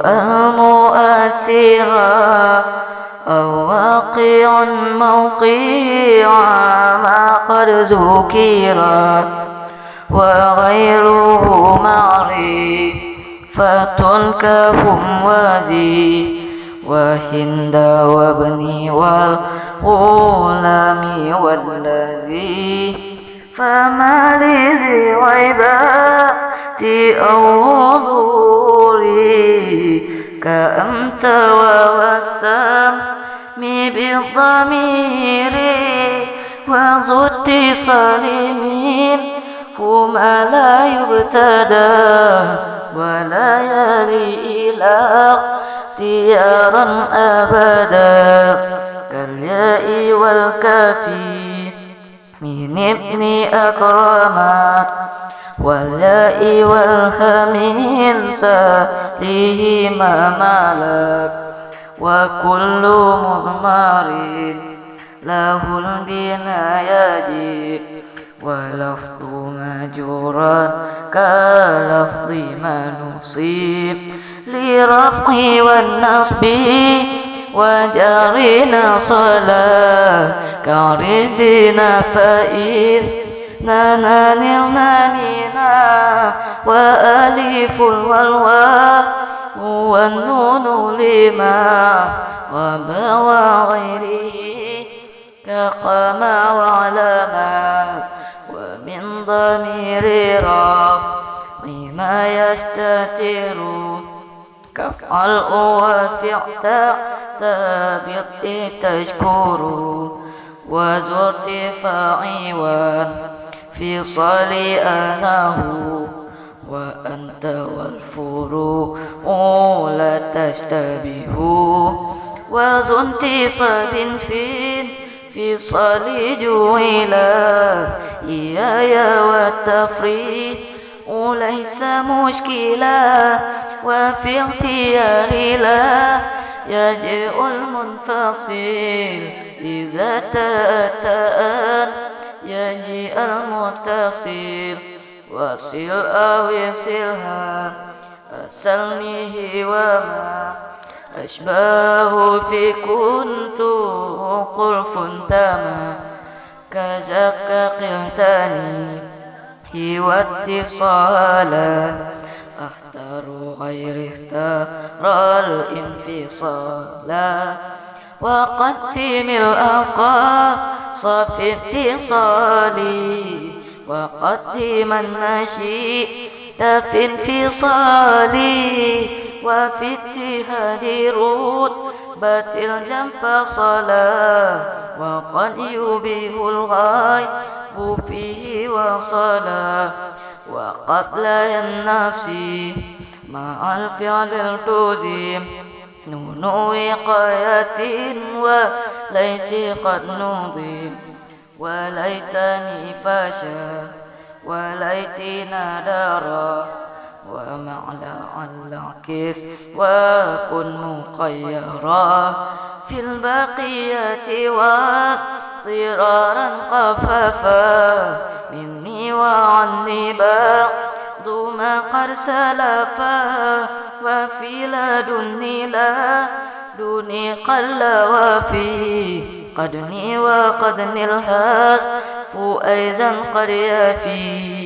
المؤثرا أو واقع موقع ما قد ذكرا وغيره معرفة كهم وزي وهند وابني والغلام والذي فما لذي غيباتي أو حضوري كأنت ووسام بالضمير وذو اتصال هما لا يبتدى ولا يلي إلى اختيارا أبدا كالياء والكافي من ابن أكرمات والياء والهمين سالهما ملك وكل مضمر له البناء يجب ولفظ مجرى كلفظ منصوب لرفع والنصب وجرنا صلاة كردنا فإذ ننالنا منا وألف والواو والنون لما وما وغيره كقما وعلما ومن ضمير رفع ما يستتر كفعل وفعت تابط تشكر وذو ارتفاع في صلي أنه وأنت والفروع لا تشتبه وذو انتصاب في صلي جعلا إياي والتفريق ليس مشكلا وفي اختيار لا يجيء المنفصل إذا تأتأن يجيء المتصل وصل أو يفسرها أسلنيه وما أشباه في كنت قرف تما كذاك قلتني واتصالا أختار غير اختار الانفصال وقدم الأوقاص في اتصالي وقدم النشيء في انفصالي وفي اتهاد رتبة الجنب صلاة وقد يبيه الغيب فيه وصلاة وقبل النفس مع الفعل التزم نون وقاية وليس قد نظم وليتني فشا وليتنا دارا ومعنى العكس وكن مخيرا في البقية واضطرارا خففا مني وعني بعض ما قد سلفا وفي لدني لا دوني قل وفي قدني وقدني الهاس أيضا قد يفي